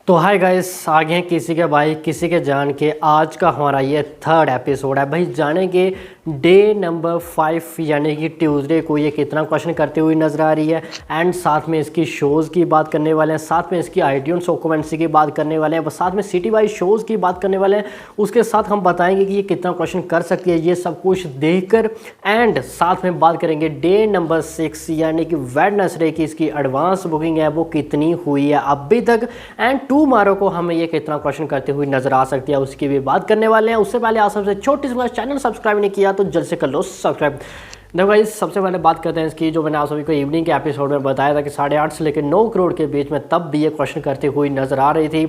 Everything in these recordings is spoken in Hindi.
तो हाय गाइस, आगे हैं किसी के भाई किसी के जान के। आज का हमारा ये थर्ड एपिसोड है भाई। जानेंगे डे नंबर 5 यानी कि ट्यूसडे को ये कितना क्वेश्चन करते हुए नज़र आ रही है, एंड साथ में इसकी शोज़ की बात करने वाले हैं, साथ में इसकी आइट्यून्स ऑक्यूपेंसी की बात करने वाले हैं, साथ में सिटी वाइज शोज़ की बात करने वाले हैं। उसके साथ हम बताएंगे कि ये कितना क्वेश्चन कर सकती है, ये सब कुछ देखकर एंड साथ में बात करेंगे डे नंबर 6 यानी कि वेडनेसडे की इसकी एडवांस बुकिंग है वो कितनी हुई है अभी तक, एंड टुमारो को हमें ये कितना क्वेश्चन करते हुए नजर आ सकती है उसकी भी बात करने वाले हैं। उससे पहले आप सबसे छोटी सी बात, चैनल सब्सक्राइब नहीं किया तो जल्द से कर लो सब्सक्राइब। देखो गाइस, सबसे पहले बात करते हैं इसकी, जो मैंने आप सभी को इवनिंग के एपिसोड में बताया था कि 8.5 से लेकर 9 करोड़ के बीच में तब भी ये क्वेश्चन करती हुई नज़र आ रही थी।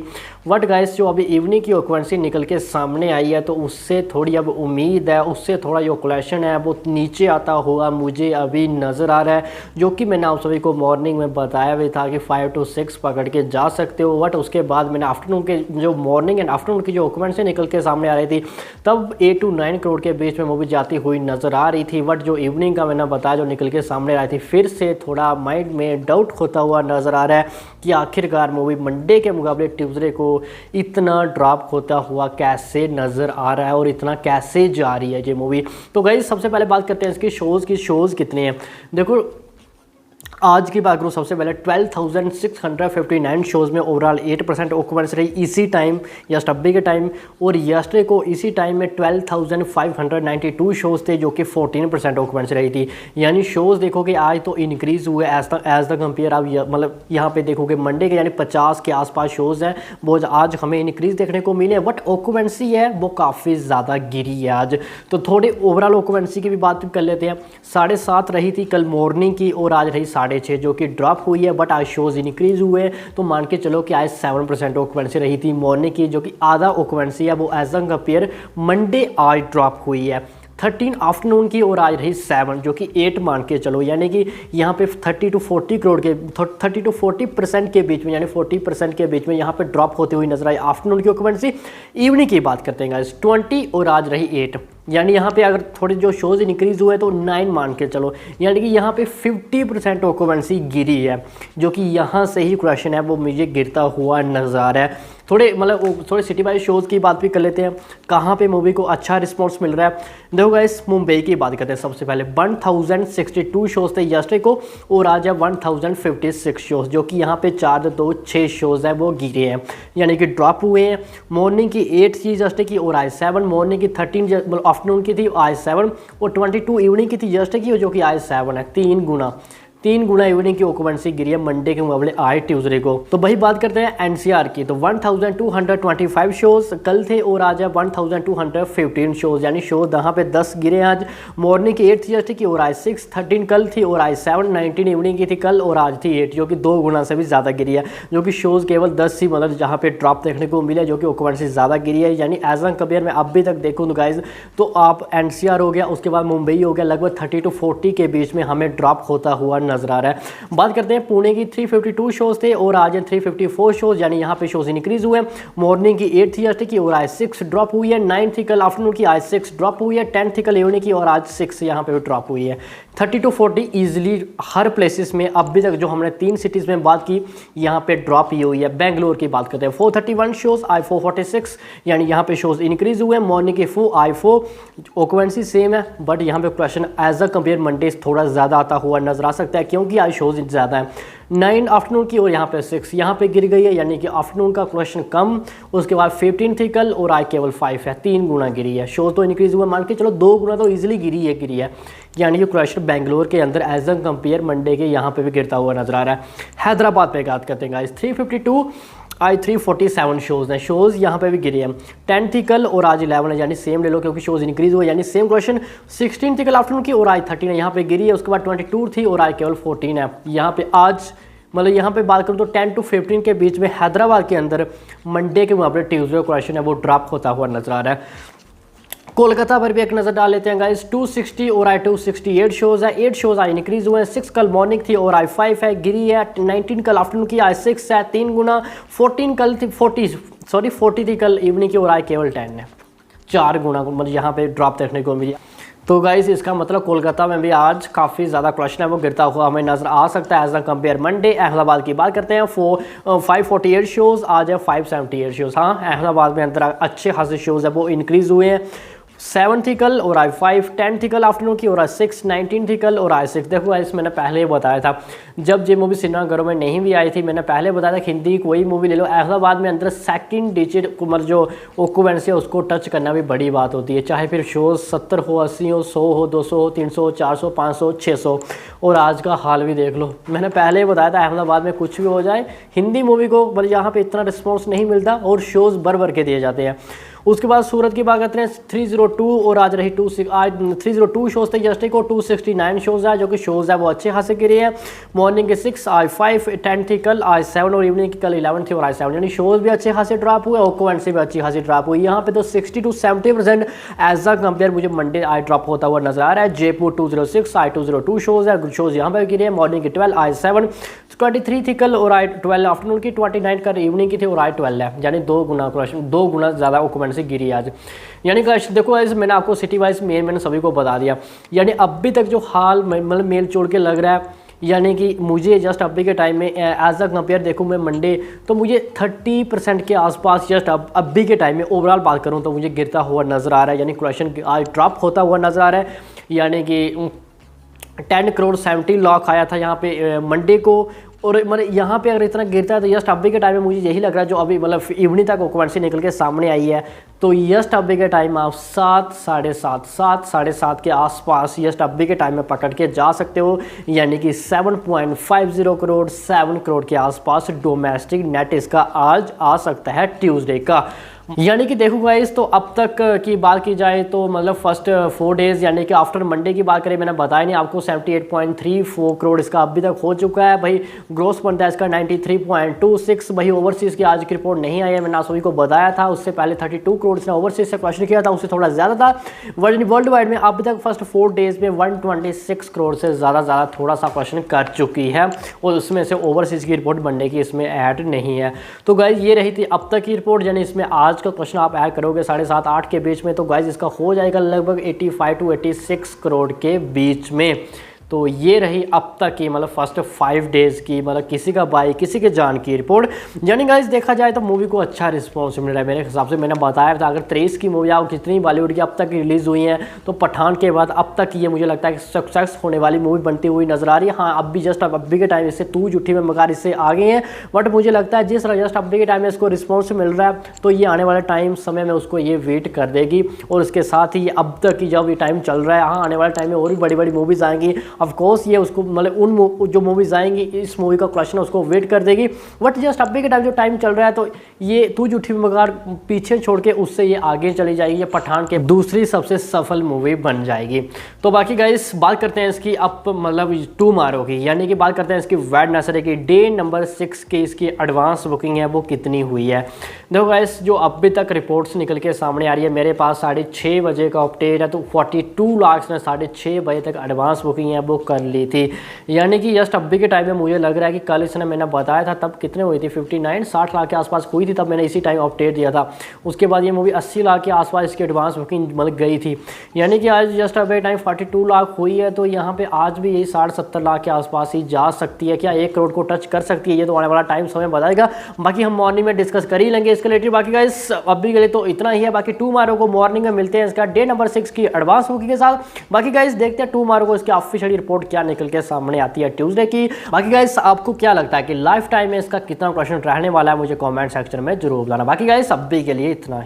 बट गाइस, जो अभी इवनिंग की ऑक्यूपेंसी निकल के सामने आई है तो उससे थोड़ी अब उम्मीद है, उससे थोड़ा जो क्वेश्चन है वो नीचे आता हुआ मुझे अभी नज़र आ रहा है, जो कि मैंने आप सभी को मॉर्निंग में बताया भी था कि 5 to 6 पकड़ के जा सकते हो। बट उसके बाद मैंने आफ्टरनून के जो मॉर्निंग एंड आफ्टरनून की जो ऑक्यूपेंसी निकल के सामने आ रही थी तब 8 to 9 करोड़ के बीच में मूवी जाती हुई नज़र आ रही थी। बट जो इवनिंग का मैंने बताया जो निकल के सामने आई थी, फिर से थोड़ा माइंड में डाउट होता हुआ नज़र आ रहा है कि आखिरकार मूवी मंडे के मुकाबले ट्यूसडे को इतना ड्रॉप होता हुआ कैसे नज़र आ रहा है और इतना कैसे जा रही है ये मूवी। तो गाइस, सबसे पहले बात करते हैं इसकी शोज़ कितने हैं। देखो, आज की बात करूँ सबसे पहले 12,659 शोज़ में ओवरऑल 8% ऑक्यूपेंसी रही इसी टाइम जस्ट अभी के टाइम, और यस्टरडे को इसी टाइम में 12,592 शोज़ थे जो कि 14% ऑक्यूपेंसी रही थी। यानी शोज़ देखोगे आज तो इंक्रीज़ हुए एज द कंपेयर। आप मतलब यहाँ पे देखोगे मंडे के यानी 50 के आसपास शोज़ हैं वो आज हमें इंक्रीज़ देखने को मिले, बट ऑक्यूपेंसी है वो काफ़ी ज़्यादा गिरी है आज। तो थोड़े ओवरऑल ऑक्यूपेंसी की भी बात कर लेते हैं। 7.5 रही थी कल मॉर्निंग की और आज रही 6.5 जो कि ड्रॉप हुई है, बट आज शोज़ इंक्रीज़ हुए तो मान के चलो कि आज 7% ऑक्यूपेंसी रही थी मॉर्निंग की, जो कि आधा ऑक्यूपेंसी है वो एज एन कंपेयर मंडे आज ड्रॉप हुई है। 13 आफ्टरनून की और आज रही 7 जो कि 8 मान के चलो, यानी कि यहाँ पे 30 to 40 करोड़ के 30 to 40% के बीच में यानी 40% के बीच में यहाँ पे ड्रॉप होती हुई नजर आई आफ्टरनून की ऑक्यूपेंसी। इवनिंग की बात करते हैं गाइस, 20 और आज रही 8, यानी यहाँ पे अगर थोड़े जो शोज़ इंक्रीज़ हुए तो 9 मान के चलो, यानी कि यहाँ पे 50% ऑक्यूपेंसी गिरी है, जो कि यहाँ से ही क्वेश्चन है वो मुझे गिरता हुआ नज़र आ रहा है। थोड़े सिटी वाइज शोज़ की बात भी कर लेते हैं, कहाँ पे मूवी को अच्छा रिस्पॉन्स मिल रहा है। देखो गाइस, मुंबई की बात करते हैं सबसे पहले। 1062 शोज़ थे यस्टरडे को और आज है 1056 शोज़, जो कि यहाँ पे 4-2-6 शोज़ हैं वो गिरे हैं, यानी कि ड्रॉप हुए हैं। मॉर्निंग की 8 थी यस्टरडे की और आज 7, मॉर्निंग की 13 आफ्टरनून की थी आज 7 और 22 इवनिंग की थी यस्टरडे की जो कि आज 7 है। 3 गुना इवनिंग की ऑक्यूपेंसी गिरी है मंडे के मुकाबले आज ट्यूसडे को। तो वही बात करते हैं एनसीआर की, तो 1225 शोज़ कल थे और आज है 1215 शोज़, यानी शोज़ यहाँ पे 10 गिरे आज। मॉर्निंग की 8 थी यस्टरडे की और आज 6, 13 कल थी और आज 7, 19 इवनिंग की थी कल और आज थी 8, जो कि 2 गुना से भी ज़्यादा गिरी है, जो कि शोज़ केवल 10 ही मतलब जहाँ पे ड्रॉप देखने को मिला, जो कि ऑक्यूपेंसी ज़्यादा गिरी है। यानी एज एन कंपेयर में अभी तक देखूँ तो गाइज, तो आप एनसीआर हो गया, उसके बाद मुंबई हो गया, लगभग 30 to 40 के बीच में हमें ड्रॉप होता हुआ नजर आ रहा है। बात करते हैं पुणे की, 352 शोज़ थे और आज 354 शोज़, यानी यहाँ पे शोज़ इंक्रीज हुए। मॉर्निंग की 8 थी यस्टरडे की और आज 6 ड्रॉप हुई है। 9 थी कल आफ्टरनून की, आज 6 ड्रॉप हुई है। 10 थी कल इवनिंग की और आज 6 यहाँ पे भी ड्रॉप हुई है। 30 to 40 ईजिली हर प्लेसेस में अभी तक जो हमने 3 सिटीज़ में बात की यहाँ पे ड्रॉप ही हुई है। बेंगलोर की बात करते हैं, 431 शोज़ आज 446, यानी यहाँ पे शोज़ इंक्रीज हुए। मॉर्निंग के 4 आज 4, ऑक्यूपेंसी सेम है, बट यहाँ पे question as a compare Monday थोड़ा ज़्यादा आता हुआ नजर आ सकता है क्योंकि आज शोज़ ज़्यादा है। 9 आफ्टरनून की और यहाँ पे 6 यहाँ पे गिर गई है, यानी कि आफ्टरनून का क्वेश्चन कम। उसके बाद 15 थी कल और आज केवल 5 है, 3 गुना गिरी है। शो तो इंक्रीज हुआ, मान के चलो 2 गुना तो इजीली गिरी है, यानी कि क्वेश्चन बेंगलोर के अंदर एज एन कंपेयर मंडे के यहाँ पे भी गिरता हुआ नजर आ रहा है। हैदराबाद पे बात करते हैं गाइस, 352 आज 347 शोज़ हैं, शोज़ यहाँ पे भी गिरे हैं। 10 थी कल और आज 11 है, यानी सेम ले लो क्योंकि शोज़ इंक्रीज हुए, यानी सेम क्वेश्चन। 16 थी कल आफ्टरनून की और आज 13 है, यहाँ पे गिरी है। उसके बाद 22 थी और आज केवल 14 है। यहाँ पे आज मतलब यहाँ पे बात करूँ तो 10 to 15 के बीच में हैदराबाद के अंदर मंडे के मुकाबले ट्यूसडे क्वेश्चन है वो ड्रॉप होता हुआ नजर आ रहा है। कोलकाता पर भी एक नज़र डाल लेते हैं गाइस, 260 और आई 268 शोज़ है। 8 शोज़ आज इंक्रीज हुए हैं। 6 कल मॉर्निंग थी और आज 5 है, गिरी है। 19 कल आफ्टरनून की, आज 6 है, 3 गुना। 14 कल थी 40 थी कल इवनिंग की और आज केवल 10 है, 4 गुना मतलब यहाँ पे ड्रॉप देखने को मिली। तो गाइस इसका मतलब कोलकाता में भी आज काफ़ी ज़्यादा कलेक्शन है वो गिरता हुआ हमें नजर आ सकता है as a compare Monday. Ahmedabad की बात करते हैं 548 शोज़, आज है 578 शोज़। हाँ, अहमदाबाद में अंदर अच्छे खासे शोज़ है वो इंक्रीज़ हुए हैं। 7 थी कल और आज 5, 10 थी कल आफ्टरनून की और आज 6, 19 थी कल और आज 6। देखो गाइस मैंने पहले ही बताया था जब ये मूवी सिनेमाघरों में नहीं भी आई थी, मैंने पहले बताया था कि हिंदी की कोई मूवी ले लो, अहमदाबाद में अंदर सेकंड डिजिट जो ऑक्यूपेंसी है उसको टच करना भी बड़ी बात होती है। चाहे फिर शोज़ 70 हो, 80 हो, 100 हो, 200 हो, 300 हो, 400, 500, 600 और आज का हाल भी देख लो। मैंने पहले ही बताया था अहमदाबाद में कुछ भी हो जाए हिंदी मूवी को बल्कि यहाँ पे इतना रिस्पॉन्स नहीं मिलता और शोज़ भर के दिए जाते हैं। उसके बाद सूरत की बात करते हैं 302 और आज रही 26, आज 302 शोज़ थे जस्टिक को 269 शोज़ है जो कि शोज़ है वो अच्छे खासे गिरे हैं। मॉर्निंग के 6, आज 5, 10 थी कल, आज 7 और इवनिंग की कल 11 थी और आज 7, यानी शोज़ भी अच्छे खासे ड्रॉप हुए, ऑक्यूपेंसी भी अच्छी खासी ड्रॉप हुई। यहाँ पे तो 60 to 70% एज अ कंपेयर मुझे मंडे आई ड्रॉप होता हुआ नजर आ रहा है। जयपुर 206, आज 202 शोज़ है, शोज़ यहाँ पर गिरे हैं। मॉर्निंग की 12, आज 7, 23 थी कल और आज 12 आफ्टरनून की, 29 कल इवनिंग की थी और आज 12 है, यानी 2 गुना ज़्यादा ऑक्यूपेंसी गिरी आज। यानी देखो गाइस मैंने आपको सिटी वाइज मैंने सभी को बता दिया, यानी अभी तक जो हाल मतलब मेल जोड़ के लग रहा है, यानी कि मुझे जस्ट अभी के टाइम में एज अ कंपेयर देखूँ मैं मंडे तो मुझे 30% के आसपास जस्ट अभी के टाइम में ओवरऑल बात करूँ तो मुझे गिरता हुआ नज़र आ रहा है, यानी कलेक्शन आज ड्रॉप होता हुआ नज़र आ रहा है। यानी कि 10 करोड़ 70 लाख आया था यहाँ पे मंडे को, और मतलब यहाँ पे अगर इतना गिरता है तो जस्ट अभी के टाइम में मुझे यही लग रहा है जो अभी मतलब इवनिंग तक ऑक्यूपेंसी निकल के सामने आई है तो जस्ट अभी के टाइम आप 7, साढ़े सात के आसपास जस्ट अभी के टाइम में पकड़ के जा सकते हो, यानी कि 7.50 करोड़ 7 करोड़ के आसपास डोमेस्टिक नेट इसका आज आ सकता है ट्यूसडे का। यानी कि देखो गाइस तो अब तक की बात की जाए तो मतलब फर्स्ट 4 डेज़ यानी कि आफ्टर मंडे की बात करें, मैंने बताया नहीं आपको 78.34 करोड़ इसका अभी तक हो चुका है भाई। ग्रोस बनता है इसका 93.26 भाई। ओवरसीज़ की आज की रिपोर्ट नहीं आई है, मैंने आप सभी को बताया था। उससे पहले 32 करोड़ इसने ओवरसीज़ से क्वेश्चन किया था, उससे थोड़ा ज़्यादा था। वर्ल्ड वाइड में अभी तक फर्स्ट 4 डेज़ में 126 करोड़ से ज़्यादा थोड़ा सा क्वेश्चन कर चुकी है और उसमें से ओवरसीज़ की रिपोर्ट मंडे की इसमें ऐड नहीं है। तो गाइज ये रही थी अब तक की रिपोर्ट, यानी इसमें आज का क्वेश्चन आप ऐड करोगे 7.5 8 के बीच में तो गाइज इसका हो जाएगा लगभग 85 to 86 करोड़ के बीच में। तो ये रही अब तक की मतलब फर्स्ट 5 डेज़ की मतलब किसी का बाई किसी के जान की रिपोर्ट। यानी गाइस देखा जाए तो मूवी को अच्छा रिस्पॉन्स मिल रहा है मेरे हिसाब से। मैंने बताया था अगर 23 की मूवी आप कितनी बॉलीवुड की अब तक रिलीज़ हुई हैं तो पठान के बाद अब तक ये मुझे लगता है कि सक्सेस होने वाली मूवी बनती हुई नजर आ रही है। हाँ अब भी जस्ट अभी के टाइम इससे तू जुट्ठी में मगार इससे आगे हैं, बट मुझे लगता है जिस तरह जस्ट अभी के टाइम में इसको रिस्पॉन्स मिल रहा है तो ये आने वाले टाइम समय में उसको ये वेट कर देगी। और उसके साथ ही अब तक की जब ये टाइम चल रहा है, हाँ आने वाले टाइम में और भी बड़ी बड़ी मूवीज़ आएंगी। ऑफकोर्स ये उसको मतलब उन जो मूवीज आएंगी इस मूवी का क्वेश्चन उसको वेट कर देगी, बट जस्ट अभी के टाइम जो टाइम चल रहा है तो ये तू झूठी मगार पीछे छोड़ के उससे ये आगे चली जाएगी, ये पठान के दूसरी सबसे सफल मूवी बन जाएगी। तो बाकी गाइस बात करते हैं इसकी अब मतलब टुमारो की, यानी कि बात करते हैं इसकी वेडनेसडे की डे नंबर 6 की इसकी एडवांस बुकिंग है वो कितनी हुई है। देखो गाइस जो अभी तक रिपोर्ट्स निकल के सामने आ रही है, मेरे पास 6:30 बजे का अपडेट है तो 42 लाख ने 6:30 बजे तक एडवांस बुकिंग है वो कर ली थी। यानी कि जस्ट अभी के टाइम में मुझे लग रहा है कि कल इसने मैंने बताया था तब कितने हुई थी 60 लाख के आसपास हुई थी, तब मैंने इसी टाइम अपडेट दिया था। उसके बाद ये मूवी 80 लाख के आसपास इसकी एडवांस बुकिंग मतलब गई थी। यानी कि आज जस्ट अभी टाइम 42 लाख हुई है तो यहाँ पे आज भी यही 60-70 लाख के आसपास ही जा सकती है। क्या 1 करोड़ को टच कर सकती है ये तो आने वाला टाइम समय बताएगा। बाकी हम मॉर्निंग में डिस्कस कर ही लेंगे इसके रिलेटेड। बाकी गाइस अभी के लिए तो इतना ही है, बाकी टुमारो को मॉर्निंग में मिलते हैं इसका डे नंबर 6 की एडवांस बुकिंग के साथ। बाकी गाइस देखते हैं टुमारो को इसकी ऑफिशियल रिपोर्ट क्या निकल के सामने आती है ट्यूसडे की। बाकी गाइस आपको क्या लगता है कि लाइफ टाइम में इसका कितना क्वेश्चन रहने वाला है, मुझे कमेंट सेक्शन में जरूर बताना। बाकी गाइस अभी के लिए इतना ही।